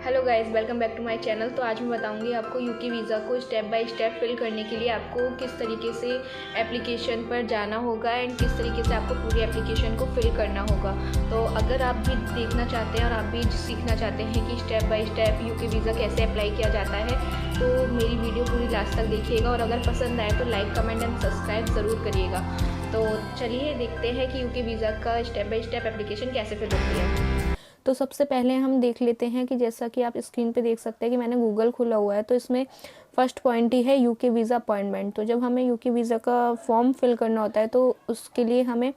Hello guys, welcome back to my channel. तो आज मैं बताऊंगी आपको यूके वीज़ा को स्टेप बाय स्टेप फिल करने के लिए आपको किस तरीके से एप्लीकेशन पर जाना होगा एंड किस तरीके से आपको पूरी एप्लीकेशन को फिल करना होगा। तो अगर आप भी देखना चाहते हैं और आप भी सीखना चाहते हैं कि step by step UK visa कैसे अप्लाई किया जाता है तो मेरी वीडियो पूरी लास्ट तक देखिएगा और अगर पसंद आए तो लाइक, कमेंट एंड सब्सक्राइब ज़रूर करिएगा। तो चलिए देखते हैं कि यूके वीज़ा का स्टेप बाय स्टेप एप्लीकेशन कैसे फिल होती है। तो सबसे पहले हम देख लेते हैं कि जैसा कि आप स्क्रीन पे देख सकते हैं कि मैंने गूगल खोला हुआ है, तो इसमें फर्स्ट पॉइंट ही है यूके वीज़ा अपॉइंटमेंट। तो जब हमें यूके वीज़ा का फॉर्म फिल करना होता है तो उसके लिए हमें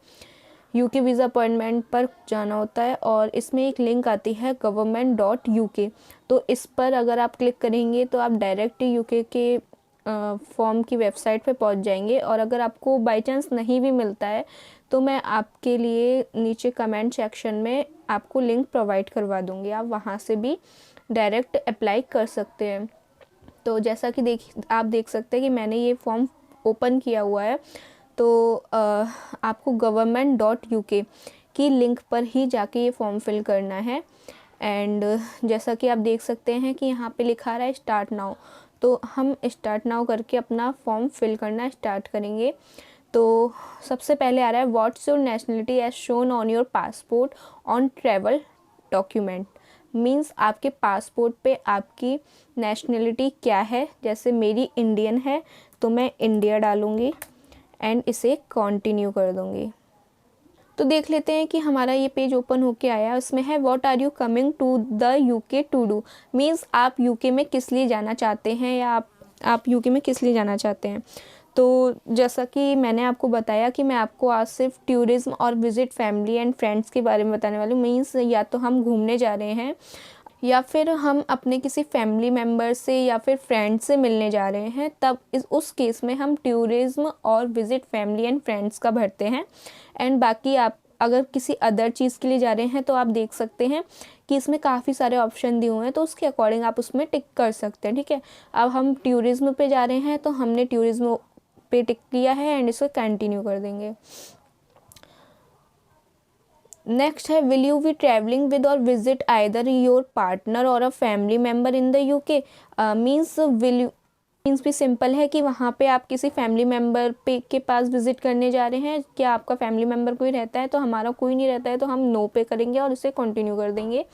यूके वीज़ा अपॉइंटमेंट पर जाना होता है और इसमें एक लिंक आती है government.uk। तो इस पर अगर आप क्लिक करेंगे तो आप डायरेक्ट यूके के फॉर्म की वेबसाइट पे पहुंच जाएंगे। और अगर आपको बाय चांस नहीं भी मिलता है तो मैं आपके लिए नीचे कमेंट सेक्शन में आपको लिंक प्रोवाइड करवा दूंगी, आप वहां से भी डायरेक्ट अप्लाई कर सकते हैं। तो जैसा कि आप देख सकते हैं कि मैंने ये फॉर्म ओपन किया हुआ है। तो आपको government.uk की लिंक पर ही जाके ये फॉर्म फिल करना है। एंड जैसा कि आप देख सकते हैं कि यहाँ पे लिखा रहा है स्टार्ट नाउ, तो हम स्टार्ट नाउ करके अपना फॉर्म फिल करना स्टार्ट करेंगे। तो सबसे पहले आ रहा है what's your nationality as shown on your passport on travel document. Means आपके पासपोर्ट पे आपकी नेशनलिटी क्या है। जैसे मेरी इंडियन है तो मैं इंडिया डालूँगी एंड इसे कंटिन्यू कर दूँगी। तो देख लेते हैं कि हमारा ये पेज ओपन होके आया। उसमें है what are you coming to the UK to do. Means आप यूके में किस लिए जाना चाहते हैं या आप यूके में किस लिए जाना चाहते हैं। तो जैसा कि मैंने आपको बताया कि मैं आपको आज सिर्फ टूरिज्म और विजिट फैमिली एंड फ्रेंड्स के बारे में बताने वाली हूँ। मीन्स या तो हम घूमने जा रहे हैं या फिर हम अपने किसी फैमिली मेम्बर से या फिर फ्रेंड से मिलने जा रहे हैं, तब उस केस में हम टूरिज्म और विजिट फैमिली एंड फ्रेंड्स का भरते हैं। एंड बाकी आप अगर किसी अदर चीज़ के लिए जा रहे हैं तो आप देख सकते हैं कि इसमें काफ़ी सारे ऑप्शन दिए हुए हैं, तो उसके अकॉर्डिंग आप उसमें टिक कर सकते हैं। ठीक है, अब हम टूरिज्म पे जा रहे हैं तो हमने टूरिज्म पे टिक किया है एंड इसको कंटिन्यू कर देंगे। नेक्स्ट है will you be travelling with और विजिट आइदर योर पार्टनर और a family member in the UK. Means will you means भी सिंपल है कि वहाँ पे आप किसी फैमिली मेम्बर पे के पास विजिट करने जा रहे हैं। क्या आपका फैमिली मेम्बर कोई रहता है, तो हमारा कोई नहीं रहता है तो हम नो पे करेंगे और इसे कंटिन्यू कर देंगे।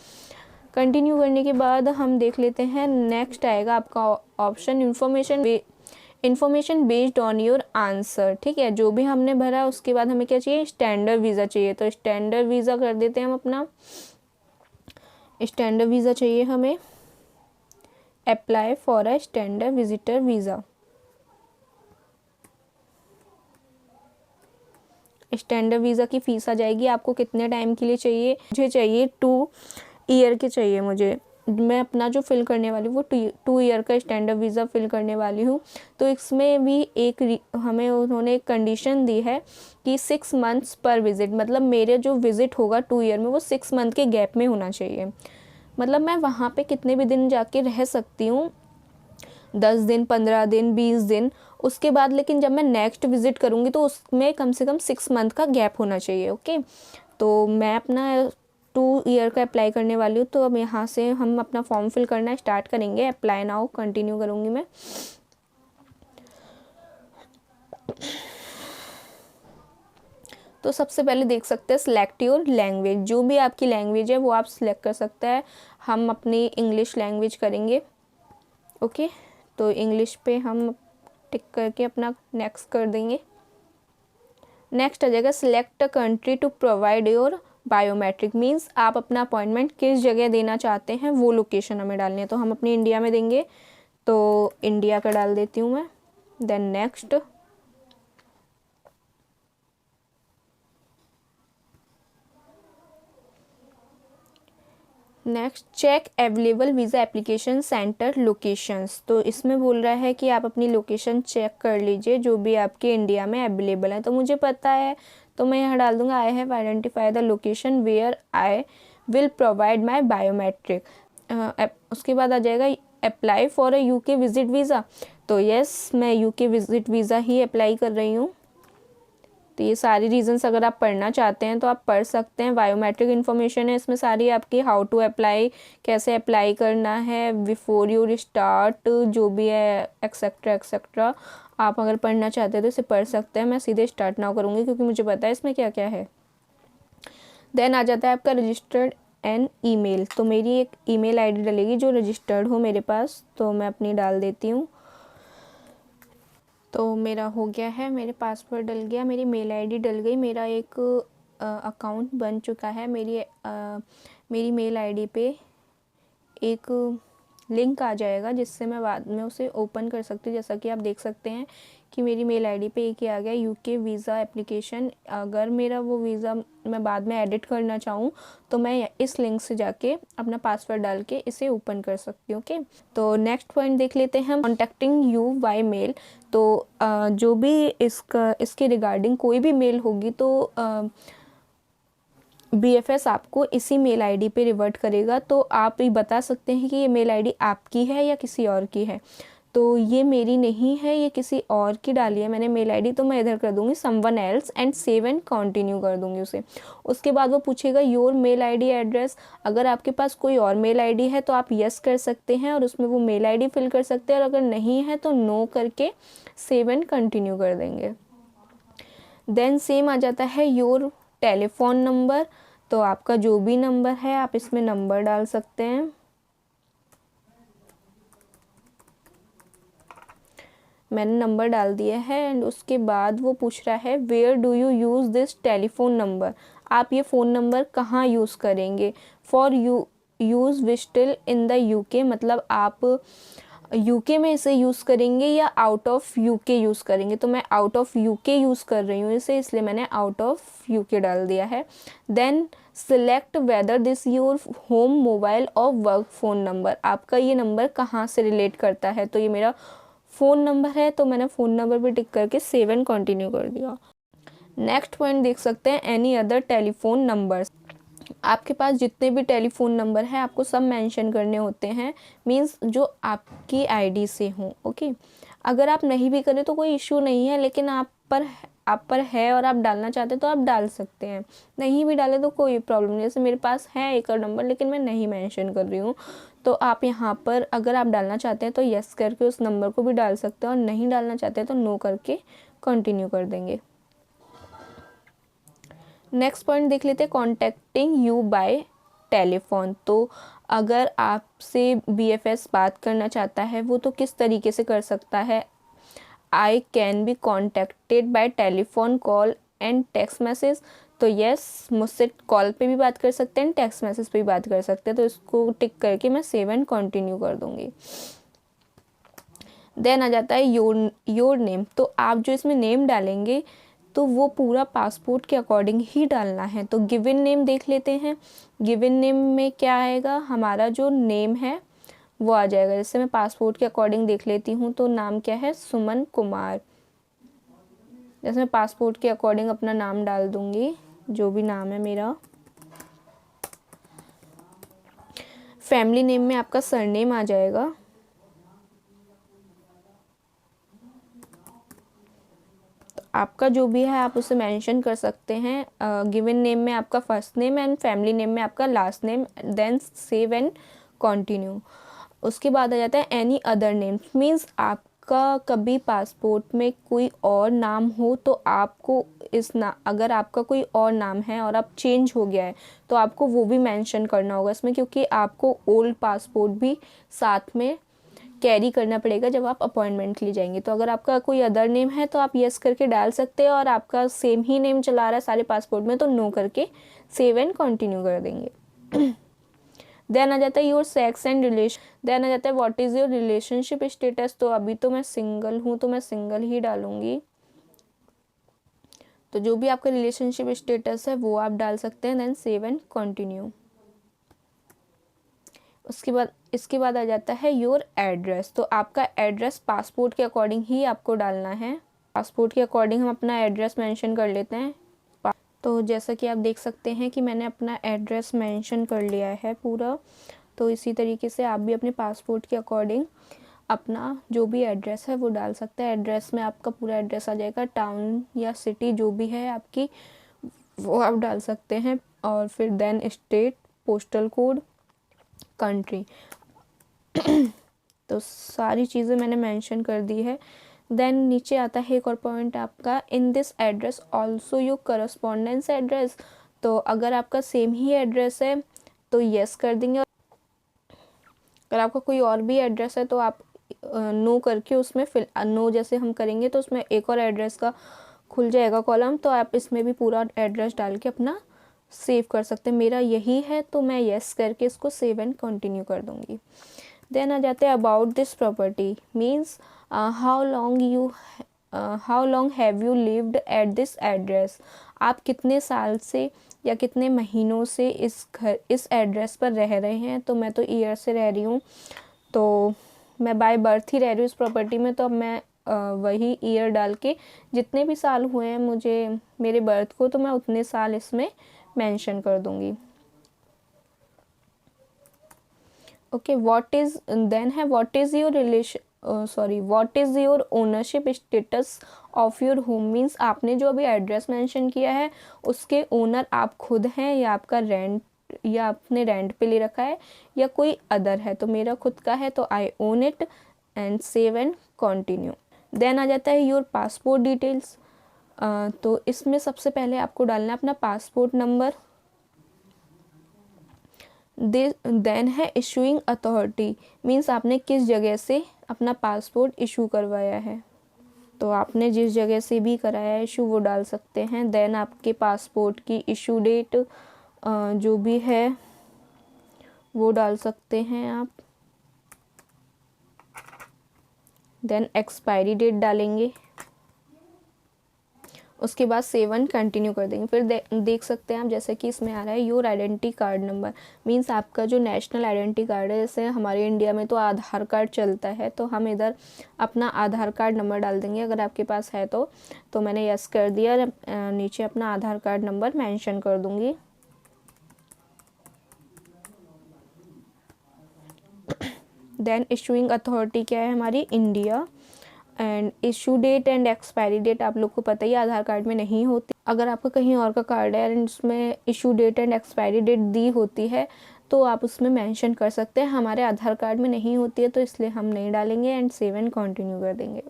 कंटिन्यू करने के बाद हम देख लेते हैं नेक्स्ट आएगा आपका option information based on your answer. ठीक है, जो भी हमने भरा उसके बाद हमें क्या चाहिए, स्टैंडर्ड वीज़ा चाहिए। तो स्टैंडर्ड वीज़ा कर देते हैं हम अपना। स्टैंडर्ड वीज़ा चाहिए हमें, apply for a standard visitor visa. Standard visa की फ़ीस आ जाएगी आपको कितने टाइम के लिए चाहिए। मुझे चाहिए 2 ईयर के चाहिए मुझे। मैं अपना जो फिल करने वाली हूँ वो 2 ईयर का स्टैंडर्ड वीज़ा फिल करने वाली हूँ। तो इसमें भी हमें उन्होंने एक कंडीशन दी है कि 6 मंथ्स पर विज़िट, मतलब मेरे जो विज़िट होगा 2 ईयर में वो 6 मंथ के गैप में होना चाहिए। मतलब मैं वहाँ पे कितने भी दिन जाके रह सकती हूँ, 10 दिन, 15 दिन, 20 दिन, उसके बाद लेकिन जब मैं नेक्स्ट विज़िट करूँगी तो उसमें कम से कम 6 मंथ का गैप होना चाहिए। ओके, तो मैं अपना 2 ईयर का अप्लाई करने वाली हूँ। तो अब यहाँ से हम अपना फॉर्म फिल करना स्टार्ट करेंगे। अप्लाई नाउ कंटिन्यू करूँगी मैं। तो सबसे पहले देख सकते हैं सिलेक्ट योर लैंग्वेज। जो भी आपकी लैंग्वेज है वो आप सिलेक्ट कर सकते हैं। हम अपनी इंग्लिश लैंग्वेज करेंगे। ओके, तो इंग्लिश पे हम टिक करके अपना नेक्स्ट कर देंगे। नेक्स्ट आ जाएगा select a country to provide your biometric. Means आप अपना अपॉइंटमेंट किस जगह देना चाहते हैं वो लोकेशन हमें डालनी है। तो हम अपनी इंडिया में देंगे, तो इंडिया का डाल देती हूँ मैं। Then next, check available visa application centre locations. तो इसमें बोल रहा है कि आप अपनी लोकेशन चेक कर लीजिए जो भी आपके इंडिया में अवेलेबल है। तो मुझे पता है तो मैं यहाँ डाल दूँगा I have identify the location where I will provide my biometric. उसके बाद आ जाएगा apply for a UK visit visa. तो यस, मैं यूके विजिट वीज़ा ही अप्लाई कर रही हूँ। तो ये सारी रीजंस अगर आप पढ़ना चाहते हैं तो आप पढ़ सकते हैं। बायोमेट्रिक इन्फॉर्मेशन है इसमें सारी आपकी, हाउ टू अप्लाई, कैसे अप्लाई करना है, बिफोर यू स्टार्ट जो भी है, एक्सेट्रा एक्सेट्रा। आप अगर पढ़ना चाहते हैं तो इसे पढ़ सकते हैं। मैं सीधे स्टार्ट नाउ करूँगी क्योंकि मुझे पता है इसमें क्या क्या है। देन आ जाता है आपका रजिस्टर्ड एन ईमेल। तो मेरी एक ईमेल आईडी डलेगी जो रजिस्टर्ड हो मेरे पास, तो मैं अपनी डाल देती हूँ। तो मेरा हो गया है, मेरे पासवर्ड डल गया, मेरी मेल आईडी डल गई, मेरा एक अकाउंट बन चुका है। मेरी मेल आईडी पे एक लिंक आ जाएगा जिससे मैं बाद में उसे ओपन कर सकती हूँ। जैसा कि आप देख सकते हैं कि मेरी मेल आईडी पे एक ही आ गया, यूके वीज़ा एप्लीकेशन। अगर मेरा वो वीज़ा मैं बाद में एडिट करना चाहूँ तो मैं इस लिंक से जाके अपना पासवर्ड डाल के इसे ओपन कर सकती हूँ। ओके, तो नेक्स्ट पॉइंट देख लेते हैं हम, कॉन्टैक्टिंग यू बाय मेल। तो जो भी इसके रिगार्डिंग कोई भी मेल होगी तो BFS आपको इसी मेल आईडी पे रिवर्ट करेगा। तो आप ये बता सकते हैं कि ये मेल आईडी आपकी है या किसी और की है। तो ये मेरी नहीं है, ये किसी और की डाली है मैंने मेल आईडी, तो मैं इधर कर दूंगी someone else and save and continue कर दूंगी उसे। उसके बाद वो पूछेगा योर मेल आईडी एड्रेस। अगर आपके पास कोई और मेल आईडी है तो आप यस कर सकते हैं और उसमें वो मेल आईडी फिल कर सकते हैं, और अगर नहीं है तो नो करके सेव एंड कंटिन्यू कर देंगे। देन सेम आ जाता है योर टेलीफोन नंबर। तो आपका जो भी नंबर है आप इसमें नंबर डाल सकते हैं। मैंने नंबर डाल दिया है एंड उसके बाद वो पूछ रहा है where do you use this telephone number. आप ये फ़ोन नंबर कहाँ यूज़ करेंगे। फॉर यूज़ विस्टिल इन द यूके, मतलब आप यूके में इसे यूज़ करेंगे या आउट ऑफ यूके यूज़ करेंगे। तो मैं आउट ऑफ यूके यूज़ कर रही हूँ इसे, इसलिए मैंने आउट ऑफ यूके डाल दिया है। Then select whether this your home mobile और वर्क फ़ोन नंबर। आपका ये नंबर कहाँ से रिलेट करता है। तो ये मेरा फ़ोन नंबर है, तो मैंने फ़ोन नंबर पे टिक करके सेव एंड कंटिन्यू कर दिया। नेक्स्ट पॉइंट देख सकते हैं, एनी अदर टेलीफोन नंबर्स। आपके पास जितने भी टेलीफोन नंबर हैं आपको सब मेंशन करने होते हैं, मींस जो आपकी आईडी से हों। ओके, अगर आप नहीं भी करें तो कोई इशू नहीं है, लेकिन आप पर है और आप डालना चाहते हैं तो आप डाल सकते हैं, नहीं भी डाले तो कोई प्रॉब्लम नहीं। जैसे मेरे पास है एक और नंबर लेकिन मैं नहीं मेंशन कर रही हूँ, तो आप यहाँ पर अगर आप डालना चाहते हैं तो यस करके उस नंबर को भी डाल सकते हैं, और नहीं डालना चाहते हैं तो नो करके कंटिन्यू कर देंगे। नेक्स्ट पॉइंट देख लेते हैं, कॉन्टैक्टिंग यू बाय टेलीफोन। तो अगर आपसे BFS बात करना चाहता है वो तो किस तरीके से कर सकता है। I can be contacted bye telephone, call and text message. तो यस, मुझसे कॉल पे भी बात कर सकते हैं, टेक्स्ट मैसेज पे भी बात कर सकते हैं। तो इसको टिक करके मैं सेव एंड कंटिन्यू कर दूंगी। देन आ जाता है योर नेम। तो आप जो इसमें नेम डालेंगे तो वो पूरा पासपोर्ट के अकॉर्डिंग ही डालना है। तो गिवन नेम देख लेते हैं। गिवन नेम में क्या आएगा, हमारा जो नेम है वो आ जाएगा। जैसे मैं पासपोर्ट के अकॉर्डिंग देख लेती हूँ तो नाम क्या है, सुमन कुमार। जैसे मैं पासपोर्ट के अकॉर्डिंग अपना नाम डाल दूंगी, जो भी नाम है मेरा। फैमिली नेम में आपका सरनेम आ जाएगा। आपका जो भी है आप उसे मेंशन कर सकते हैं। गिवन नेम में आपका first name and family name में आपका last name, then save and continue. उसके बाद आ जाता है एनी अदर नेम, मीन्स आपका कभी पासपोर्ट में कोई और नाम हो तो आपको अगर आपका कोई और नाम है और आप चेंज हो गया है तो आपको वो भी मेंशन करना होगा इसमें, क्योंकि आपको ओल्ड पासपोर्ट भी साथ में कैरी करना पड़ेगा जब आप अपॉइंटमेंट के लिए जाएंगे। तो अगर आपका कोई अदर नेम है तो आप यस करके डाल सकते हैं, और आपका सेम ही नेम चला रहा है सारे पासपोर्ट में तो नो करके सेव एंड कंटिन्यू कर देंगे। देन आ जाता है your sex and relation. Then आ जाता है what is your relationship status. तो अभी तो मैं सिंगल हूँ तो मैं सिंगल ही डालूंगी। तो जो भी आपका रिलेशनशिप स्टेटस है वो आप डाल सकते हैं, देन सेव एंड कंटिन्यू। इसके बाद आ जाता है योर एड्रेस। तो आपका एड्रेस पासपोर्ट के अकॉर्डिंग ही आपको डालना है। पासपोर्ट के अकॉर्डिंग हम अपना एड्रेस मेंशन कर लेते हैं। तो जैसा कि आप देख सकते हैं कि मैंने अपना एड्रेस मेंशन कर लिया है पूरा। तो इसी तरीके से आप भी अपने पासपोर्ट के अकॉर्डिंग अपना जो भी एड्रेस है वो डाल सकते हैं। एड्रेस में आपका पूरा एड्रेस आ जाएगा, टाउन या सिटी जो भी है आपकी वो आप डाल सकते हैं। और फिर then state, postal code, country, तो सारी चीज़ें मैंने मेंशन कर दी है। देन नीचे आता है एक और पॉइंट आपका, in this address also your correspondence address. तो अगर आपका सेम ही एड्रेस है तो येस कर देंगे, अगर आपका कोई और भी एड्रेस है तो आप नो करके उसमें फिल नो जैसे हम करेंगे तो उसमें एक और एड्रेस का खुल जाएगा कॉलम, तो आप इसमें भी पूरा एड्रेस डाल के अपना सेव कर सकते हैं। मेरा यही है तो मैं येस करके इसको सेव एंड कंटिन्यू कर दूँगी। देन आ जाते हैं about this property, means how long have you lived at this address. आप कितने साल से या कितने महीनों से इस एड्रेस पर रह रहे हैं। तो मैं तो ईयर से रह रही हूँ, तो मैं बाय बर्थ ही रह रही हूँ इस प्रॉपर्टी में, तो अब मैं वही ईयर डाल के जितने भी साल हुए हैं मुझे मेरे बर्थ को, तो मैं उतने साल इसमें मेंशन कर दूँगी। ओके, व्हाट इज़ देन है what is your what is your ownership status of your home, means आपने जो अभी एड्रेस मेंशन किया है उसके ओनर आप खुद हैं या आपका रेंट या आपने रेंट पे ले रखा है या कोई अदर है। तो मेरा खुद का है तो I own it and save and continue. Then आ जाता है योर पासपोर्ट डिटेल्स। तो इसमें सबसे पहले आपको डालना है अपना पासपोर्ट नंबर। देन है इशूइंग अथॉरिटी, मीन्स आपने किस जगह से अपना पासपोर्ट इशू करवाया है। तो आपने जिस जगह से भी कराया है इशू वो डाल सकते हैं। देन आपके पासपोर्ट की इशू डेट जो भी है वो डाल सकते हैं आप। देन एक्सपायरी डेट डालेंगे, उसके बाद सेव एंड कंटिन्यू कर देंगे। फिर देख सकते हैं आप जैसे कि इसमें आ रहा है your identity card number, means आपका जो नेशनल आइडेंटिटी कार्ड है, जैसे हमारे इंडिया में तो आधार कार्ड चलता है, तो हम इधर अपना आधार कार्ड नंबर डाल देंगे अगर आपके पास है तो मैंने यस कर दिया। नीचे अपना आधार कार्ड नंबर मेंशन कर दूंगी। देन इशूइंग अथॉरिटी क्या है हमारी, India. And issue date and expiry date आप लोग को पता ही आधार कार्ड में नहीं होती। अगर आपका कहीं और का कार्ड है एंड उसमें issue date and expiry date दी होती है तो आप उसमें मेंशन कर सकते हैं। हमारे आधार कार्ड में नहीं होती है तो इसलिए हम नहीं डालेंगे एंड सेव एंड कंटिन्यू कर देंगे।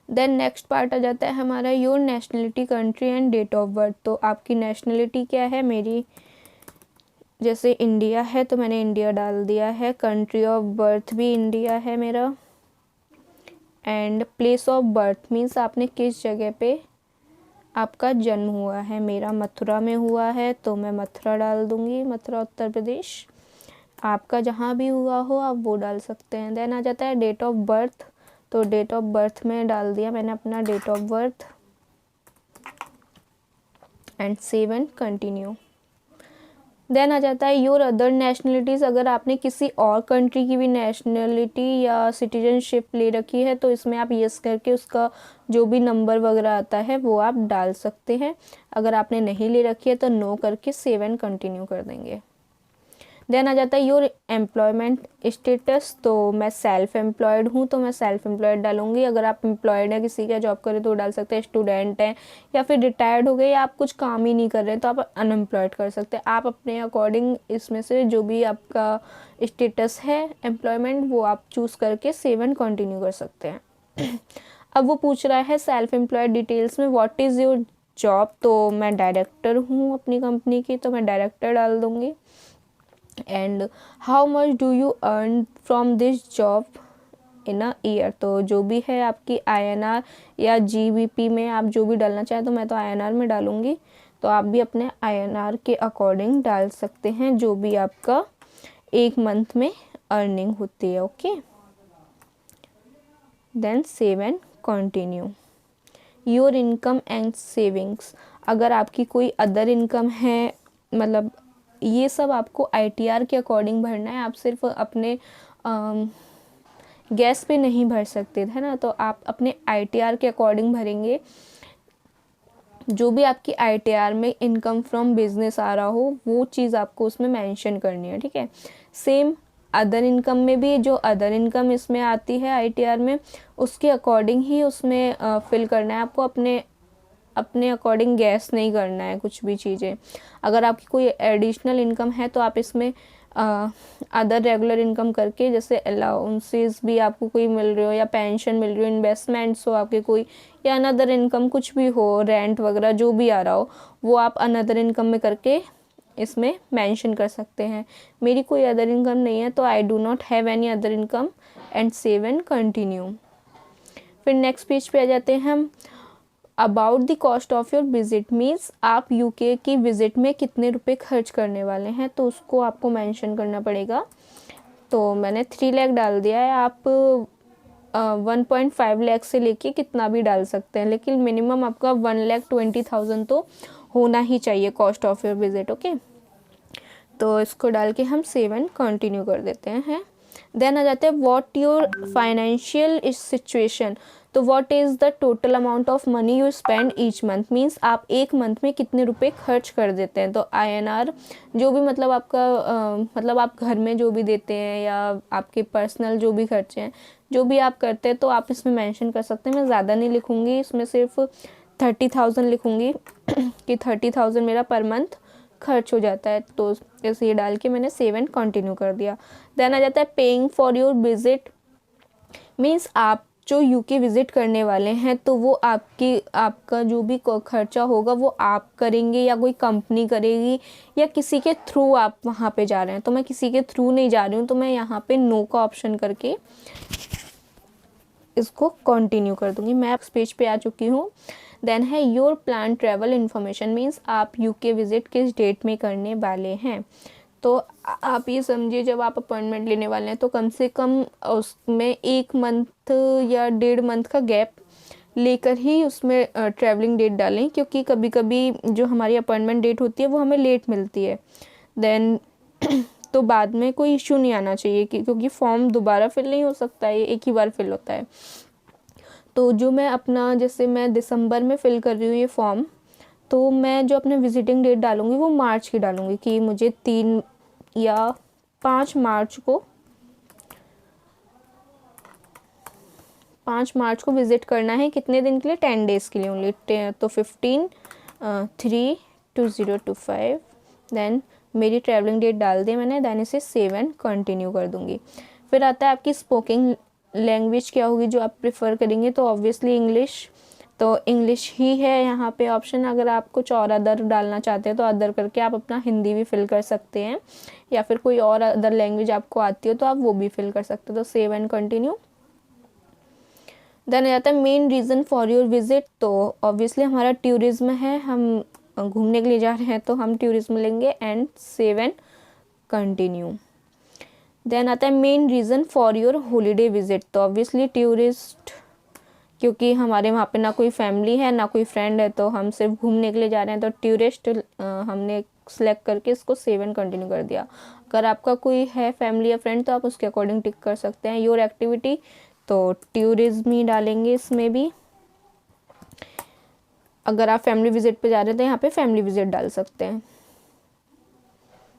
देन नेक्स्ट पार्ट आ जाता है हमारा your nationality, country and date of birth. तो आपकी नेशनलिटी क्या है, मेरी जैसे इंडिया है तो मैंने इंडिया डाल दिया है। कंट्री ऑफ बर्थ भी इंडिया है मेरा। And place of birth means आपने किस जगह पे आपका जन्म हुआ है। मेरा मथुरा में हुआ है तो मैं मथुरा डाल दूँगी, मथुरा उत्तर प्रदेश। आपका जहाँ भी हुआ हो आप वो डाल सकते हैं। देन आ जाता है डेट ऑफ बर्थ, तो डेट ऑफ बर्थ में डाल दिया मैंने अपना date of birth and save and continue. Then आ जाता है योर अदर नेशनलिटीज़, अगर आपने किसी और कंट्री की भी नेशनलिटी या सिटीजनशिप ले रखी है तो इसमें आप यस करके उसका जो भी नंबर वगैरह आता है वो आप डाल सकते हैं। अगर आपने नहीं ले रखी है तो नो करके सेव एंड कंटिन्यू कर देंगे। देन आ जाता है योर एम्प्लॉयमेंट स्टेटस, तो मैं सेल्फ एम्प्लॉयड हूँ तो मैं सेल्फ एम्प्लॉयड डालूंगी। अगर आप एम्प्लॉयड हैं किसी का जॉब करें तो डाल सकते हैं, स्टूडेंट हैं या फिर रिटायर्ड हो गए या आप कुछ काम ही नहीं कर रहे हैं तो आप अनएम्प्लॉयड कर सकते हैं। आप अपने अकॉर्डिंग इसमें से जो भी आपका स्टेटस है एम्प्लॉयमेंट वो आप चूज़ करके सेव एंड कंटिन्यू कर सकते हैं। अब वो पूछ रहा है सेल्फ एम्प्लॉयड डिटेल्स में व्हाट इज़ योर जॉब, तो मैं डायरेक्टर हूँ अपनी कंपनी की तो मैं डायरेक्टर डाल दूँगी। And how much do you earn from this job in a year, तो जो भी है आपकी INR या GBP में आप जो भी डालना चाहें, तो मैं तो INR में डालूँगी, तो आप भी अपने INR के अकॉर्डिंग डाल सकते हैं जो भी आपका एक मंथ में अर्निंग होती है। Okay, then save and continue. Your income and savings, अगर आपकी कोई अदर इनकम है, मतलब ये सब आपको ITR के अकॉर्डिंग भरना है। आप सिर्फ अपने गैस पे नहीं भर सकते है ना, तो आप अपने ITR के अकॉर्डिंग भरेंगे। जो भी आपकी ITR में इनकम फ्रॉम बिजनेस आ रहा हो वो चीज़ आपको उसमें मेंशन करनी है, ठीक है। सेम अदर इनकम में भी जो अदर इनकम इसमें आती है ITR में, उसके अकॉर्डिंग ही उसमें फिल करना है आपको, अपने अकॉर्डिंग गैस नहीं करना है कुछ भी चीज़ें। अगर आपकी कोई एडिशनल इनकम है तो आप इसमें अदर रेगुलर इनकम करके, जैसे अलाउंसेस भी आपको कोई मिल रही हो या पेंशन मिल रही हो, इन्वेस्टमेंट्स हो आपके कोई, या अनदर इनकम कुछ भी हो, रेंट वगैरह जो भी आ रहा हो, वो आप अनदर इनकम में करके इसमें मेंशन कर सकते हैं। मेरी कोई अदर इनकम नहीं है तो I do not have any other income and save and continue. फिर नेक्स्ट पेज पे आ जाते हैं हम। About the cost of your visit means आप UK की विज़िट में कितने रुपए खर्च करने वाले हैं, तो उसको आपको मेंशन करना पड़ेगा। तो मैंने 3 लाख डाल दिया है, आप 1.5 लाख से लेके कितना भी डाल सकते हैं, लेकिन मिनिमम आपका 1,20,000 तो होना ही चाहिए cost of your visit. Okay, तो इसको डाल के हम सेव एंड कंटिन्यू कर देते हैं। देन आ जाते हैं व्हाट योर फाइनेंशियल सिचुएशन। तो what is the total amount of money you spend each month, means आप एक मंथ में कितने रुपए खर्च कर देते हैं। तो INR जो भी मतलब आपका मतलब आप घर में जो भी देते हैं या आपके पर्सनल जो भी खर्चे हैं, जो भी आप करते हैं, तो आप इसमें मेंशन कर सकते हैं। मैं ज़्यादा नहीं लिखूँगी, इसमें सिर्फ 30,000 लिखूँगी कि 30,000 मेरा पर मंथ खर्च हो जाता है। तो ऐसे ये डाल के मैंने सेव एंड कंटिन्यू कर दिया। देन आ जाता है paying for your visit, means आप जो UK विज़िट करने वाले हैं तो वो आपका जो भी खर्चा होगा वो आप करेंगे या कोई कंपनी करेगी या किसी के थ्रू आप वहाँ पे जा रहे हैं। तो मैं किसी के थ्रू नहीं जा रही हूँ, तो मैं यहाँ पे नो का ऑप्शन करके इसको कंटिन्यू कर दूँगी। मैं इस पेज पे आ चुकी हूँ। देन है your plan travel information, means आप UK विज़िट किस डेट में करने वाले हैं। तो आप ये समझिए जब आप अपॉइंटमेंट लेने वाले हैं तो कम से कम उसमें 1 मंथ या 1.5 मंथ का गैप लेकर ही उसमें ट्रैवलिंग डेट डालें, क्योंकि कभी कभी जो हमारी अपॉइंटमेंट डेट होती है वो हमें लेट मिलती है। देन तो बाद में कोई इश्यू नहीं आना चाहिए क्योंकि फॉर्म दोबारा फिल नहीं हो सकता है, एक ही बार फिल होता है। तो जो मैं अपना, जैसे मैं दिसंबर में फ़िल कर रही हूँ ये फॉर्म, तो मैं जो अपने विजिटिंग डेट डालूँगी वो मार्च की डालूँगी कि मुझे 3 या 5 मार्च को विज़िट करना है। कितने दिन के लिए? 10 डेज़ के लिए ओनली। तो 15/3/2025। देन मेरी ट्रैवलिंग डेट डाल दी मैंने। देन इसे सेव एंड कंटिन्यू कर दूँगी। फिर आता है आपकी स्पोकिंग लैंग्वेज क्या होगी जो आप प्रेफर करेंगे, तो ऑब्वियसली इंग्लिश। तो इंग्लिश ही है यहाँ पे ऑप्शन। अगर आप कुछ और अदर डालना चाहते हैं तो अदर करके आप अपना हिंदी भी फिल कर सकते हैं, या फिर कोई और अदर लैंग्वेज आपको आती हो तो आप वो भी फिल कर सकते हो। तो सेव एंड कंटिन्यू। देन आता है main reason for your visit. तो ऑब्वियसली हमारा टूरिज्म है, हम घूमने के लिए जा रहे हैं तो हम टूरिज्म लेंगे and save and continue. Then आता है main reason for your holiday visit. तो ऑब्वियसली टूरिस्ट, क्योंकि हमारे वहाँ पे ना कोई फैमिली है ना कोई फ्रेंड है, तो हम सिर्फ घूमने के लिए जा रहे हैं, तो टूरिस्ट हमने सेलेक्ट करके इसको सेव एंड कंटिन्यू कर दिया। अगर आपका कोई है फैमिली या फ्रेंड तो आप उसके अकॉर्डिंग टिक कर सकते हैं। योर एक्टिविटी, तो टूरिज्म ही डालेंगे इसमें भी। अगर आप फैमिली विजिट पे जा रहे हैं तो यहाँ पे फैमिली विजिट डाल सकते हैं।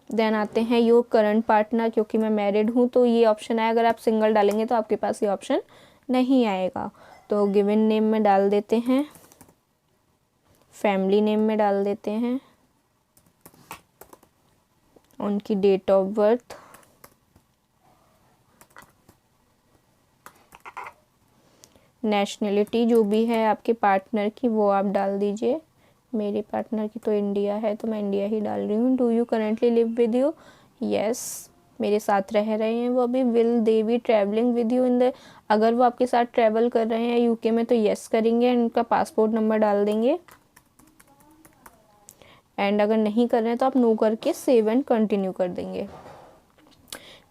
देन आते हैं योर करंट पार्टनर, क्योंकि मैं मैरिड हूँ तो ये ऑप्शन आया। अगर आप सिंगल डालेंगे तो आपके पास ये ऑप्शन नहीं आएगा। तो गिवन नेम में डाल देते हैं, फैमिली नेम में डाल देते हैं, उनकी डेट ऑफ बर्थ, नेशनलिटी जो भी है आपके पार्टनर की वो आप डाल दीजिए। मेरे पार्टनर की तो इंडिया है तो मैं इंडिया ही डाल रही हूँ। Do you currently live with you? Yes, मेरे साथ रह रहे हैं वो अभी। Will they be travelling with you in the, अगर वो आपके साथ ट्रैवल कर रहे हैं UK में तो यस करेंगे एंड उनका पासपोर्ट नंबर डाल देंगे। एंड अगर नहीं कर रहे हैं तो आप नो करके सेव एंड कंटिन्यू कर देंगे।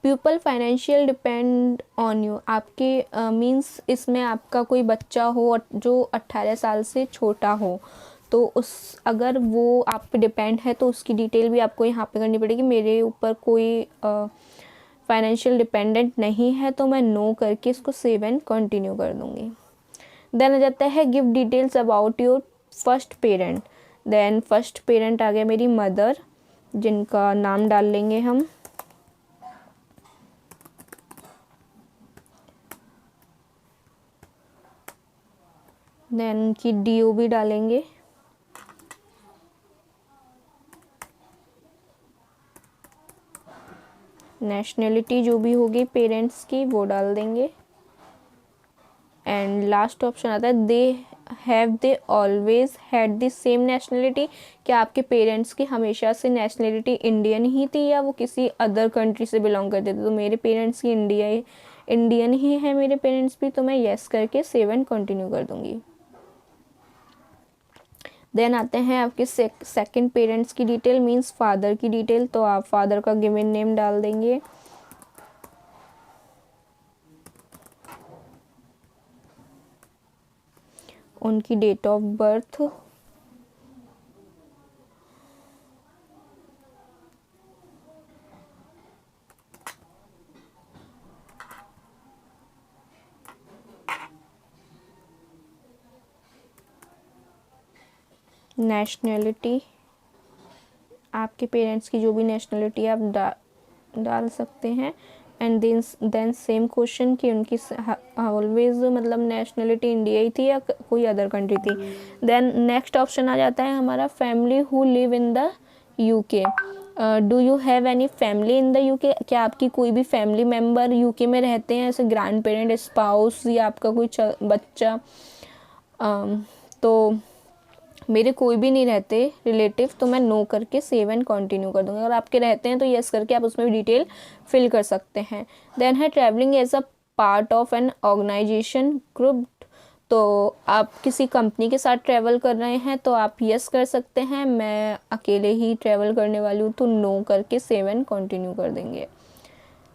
People financial depend on you, आपके मीन्स इसमें आपका कोई बच्चा हो जो 18 साल से छोटा हो, तो अगर वो आप पे डिपेंड है तो उसकी डिटेल भी आपको यहाँ पे करनी पड़ेगी। मेरे ऊपर कोई फाइनेंशियल डिपेंडेंट नहीं है तो मैं नो करके इसको सेव एंड कंटिन्यू कर दूँगी। देन आ जाता है give details about your first parent. Then first parent आ गया मेरी मदर, जिनका नाम डाल लेंगे हम। देन उनकी DO भी डालेंगे, नेशनलिटी जो भी होगी पेरेंट्स की वो डाल देंगे। एंड लास्ट ऑप्शन आता है they always had the same nationality, क्या आपके पेरेंट्स की हमेशा से नेशनलिटी इंडियन ही थी या वो किसी अदर कंट्री से बिलोंग करते थे। तो मेरे पेरेंट्स की इंडियन ही है मेरे पेरेंट्स भी, तो मैं येस करके सेव एंड कंटिन्यू कर दूंगी। देन आते हैं आपके सेकंड पेरेंट्स की डिटेल, मींस फादर की डिटेल। तो आप फादर का गिवन नेम डाल देंगे, उनकी डेट ऑफ बर्थ, नेशनलिटी, आपके पेरेंट्स की जो भी नेशनलिटी आप डाल सकते हैं। एंड देन सेम क्वेश्चन कि उनकी ऑलवेज मतलब नेशनलिटी इंडिया ही थी या कोई अदर कंट्री थी। देन नेक्स्ट ऑप्शन आ जाता है हमारा family who live in the UK. Do you have any family in the UK, क्या आपकी कोई भी फैमिली मेम्बर यूके में रहते हैं, ऐसे ग्रैंड पेरेंट, स्पाउस या आपका कोई बच्चा। तो मेरे कोई भी नहीं रहते रिलेटिव, तो मैं नो करके सेव एंड कंटिन्यू कर दूंगी। अगर आपके रहते हैं तो यस करके आप उसमें भी डिटेल फिल कर सकते हैं। देन है travelling as a part of an organisation group, तो आप किसी कंपनी के साथ ट्रैवल कर रहे हैं तो आप यस कर सकते हैं। मैं अकेले ही ट्रैवल करने वाली हूँ तो नो करके सेव एंड कंटिन्यू कर देंगे।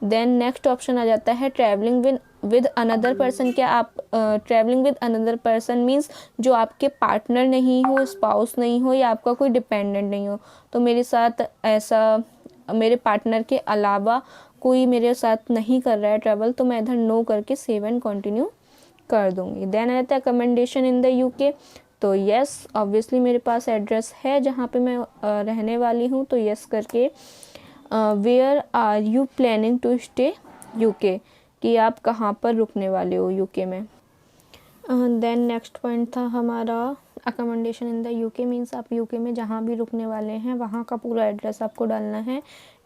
देन नेक्स्ट ऑप्शन आ जाता है ट्रैवलिंग विद अनदर पर्सन, क्या आप travelling with another person means जो आपके पार्टनर नहीं हो, स्पाउस नहीं हो या आपका कोई डिपेंडेंट नहीं हो। तो मेरे साथ ऐसा मेरे पार्टनर के अलावा कोई मेरे साथ नहीं कर रहा है ट्रैवल, तो मैं इधर नो करके सेव एंड कंटिन्यू कर दूंगी। देन रहता है अकोमोडेशन इन द यूके, तो यस ऑब्वियसली मेरे पास एड्रेस है जहाँ पे मैं रहने वाली हूँ, तो यस करके where are you planning to stay UK, कि आप कहाँ पर रुकने वाले हो यूके में। देन नेक्स्ट पॉइंट था हमारा accommodation in the UK, means आप यूके में जहाँ भी रुकने वाले हैं वहाँ का पूरा एड्रेस आपको डालना है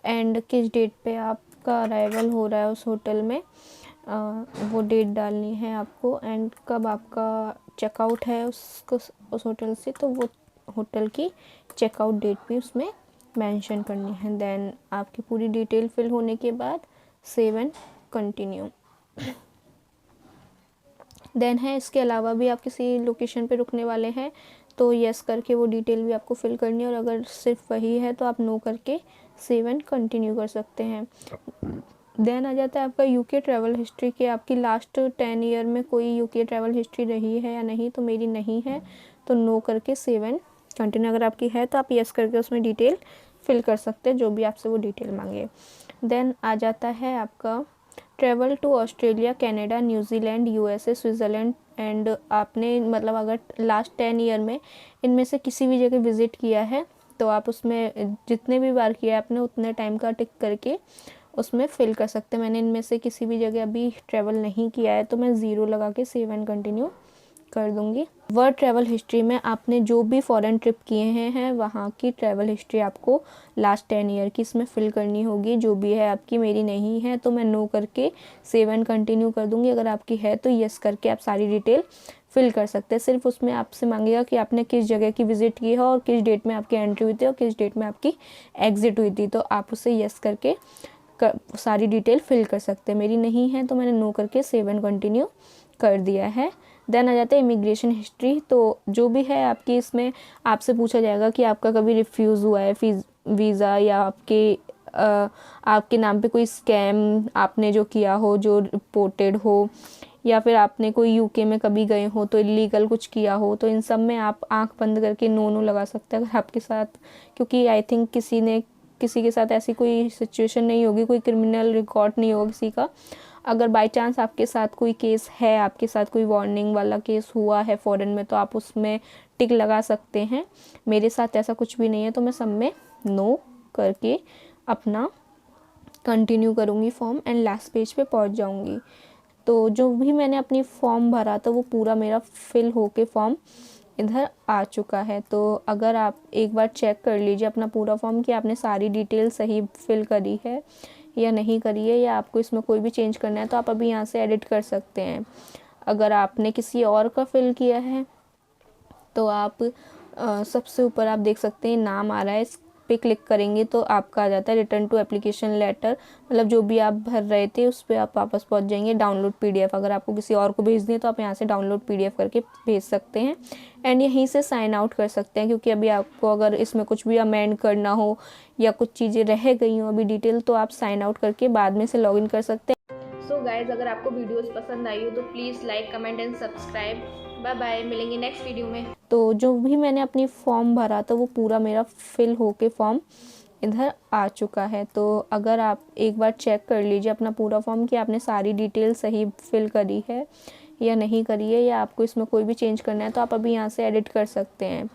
एंड किस डेट पे आपका अराइवल हो रहा है उस होटल में, वो डेट डालनी है आपको। एंड कब आपका चेकआउट है उस होटल से, तो वो होटल की चेकआउट डेट भी उसमें मेंशन करनी है। देन आपकी पूरी डिटेल फिल होने के बाद सेव एंड कंटिन्यू। देन है इसके अलावा भी आप किसी लोकेशन पे रुकने वाले हैं तो यस करके वो डिटेल भी आपको फिल करनी है, और अगर सिर्फ वही है तो आप नो करके सेव एंड कंटिन्यू कर सकते हैं। देन आ जाता है आपका यूके ट्रैवल हिस्ट्री, कि आपकी लास्ट 10 ईयर में कोई यूके ट्रैवल हिस्ट्री रही है या नहीं, तो मेरी नहीं है तो नो करके सेव एंड कंटिन्यू। अगर आपकी है तो आप यस करके उसमें डिटेल फिल कर सकते हैं जो भी आपसे वो डिटेल मांगे। देन आ जाता है आपका travel to Australia, Canada, New Zealand, USA, Switzerland and आपने मतलब अगर लास्ट 10 ईयर में इनमें से किसी भी जगह विज़िट किया है तो आप उसमें जितने भी बार किया है आपने उतने टाइम का टिक करके उसमें फिल कर सकते हैं। मैंने इनमें से किसी भी जगह अभी ट्रैवल नहीं किया है तो मैं 0 लगा के सेव एंड कंटिन्यू कर दूंगी। वर्ल्ड ट्रैवल हिस्ट्री में आपने जो भी फॉरेन ट्रिप किए हैं वहाँ की ट्रैवल हिस्ट्री आपको लास्ट 10 ईयर की इसमें फिल करनी होगी। जो भी है आपकी, मेरी नहीं है तो मैं नो करके सेव एंड कंटिन्यू कर दूंगी। अगर आपकी है तो यस करके आप सारी डिटेल फिल कर सकते हैं। सिर्फ उसमें आपसे मांगेगा कि आपने किस जगह की विजिट की है और किस डेट में आपकी एंट्री हुई थी और किस डेट में आपकी एग्जिट हुई थी, तो आप उसे यस करके सारी डिटेल फिल कर सकते हैं। मेरी नहीं है तो मैंने नो करके सेव एंड कंटिन्यू कर दिया है। देन आ जाता है इमिग्रेशन हिस्ट्री, तो जो भी है आपकी इसमें आपसे पूछा जाएगा कि आपका कभी रिफ्यूज़ हुआ है वीज़ा या आपके नाम पे कोई स्कैम आपने जो किया हो जो रिपोर्टेड हो, या फिर आपने कोई यूके में कभी गए हो तो इलीगल कुछ किया हो, तो इन सब में आप आंख बंद करके नो लगा सकते हैं अगर आपके साथ, क्योंकि आई थिंक किसी के साथ ऐसी कोई सिचुएशन नहीं होगी, कोई क्रिमिनल रिकॉर्ड नहीं होगा किसी का। अगर बाय चांस आपके साथ कोई केस है, आपके साथ कोई वार्निंग वाला केस हुआ है फॉरेन में, तो आप उसमें टिक लगा सकते हैं। मेरे साथ ऐसा कुछ भी नहीं है तो मैं सब में नो करके अपना कंटिन्यू करूँगी फॉर्म एंड लास्ट पेज पे पहुँच जाऊँगी। तो जो भी मैंने अपनी फॉर्म भरा था वो पूरा मेरा फिल होके फॉर्म इधर आ चुका है। तो अगर आप एक बार चेक कर लीजिए अपना पूरा फॉर्म कि आपने सारी डिटेल सही फिल करी है या नहीं करी है, या आपको इसमें कोई भी चेंज करना है तो आप अभी यहाँ से एडिट कर सकते हैं। अगर आपने किसी और का फिल किया है तो आप सबसे ऊपर आप देख सकते हैं नाम आ रहा है, इस पे क्लिक करेंगे तो आपका आ जाता है रिटर्न टू एप्लीकेशन लेटर, मतलब जो भी आप भर रहे थे उस पर आप वापस पहुंच जाएंगे। डाउनलोड पीडीएफ अगर आपको किसी और को भेजनी है तो आप यहाँ से डाउनलोड पीडीएफ करके भेज सकते हैं एंड यहीं से साइन आउट कर सकते हैं, क्योंकि अभी आपको अगर इसमें कुछ भी अमेंड करना हो या कुछ चीज़ें रह गई हों अभी डिटेल, तो आप साइन आउट करके बाद में से लॉगिन कर सकते हैं। सो गाइज, अगर आपको वीडियोस पसंद आई हो तो please like, comment and subscribe. Bye bye, मिलेंगे नेक्स्ट वीडियो में। तो जो भी मैंने अपनी फॉर्म भरा था वो पूरा मेरा फिल होके फॉर्म इधर आ चुका है। तो अगर आप एक बार चेक कर लीजिए अपना पूरा फॉर्म कि आपने सारी डिटेल सही फिल करी है या नहीं करी है, या आपको इसमें कोई भी चेंज करना है तो आप अभी यहाँ से एडिट कर सकते हैं।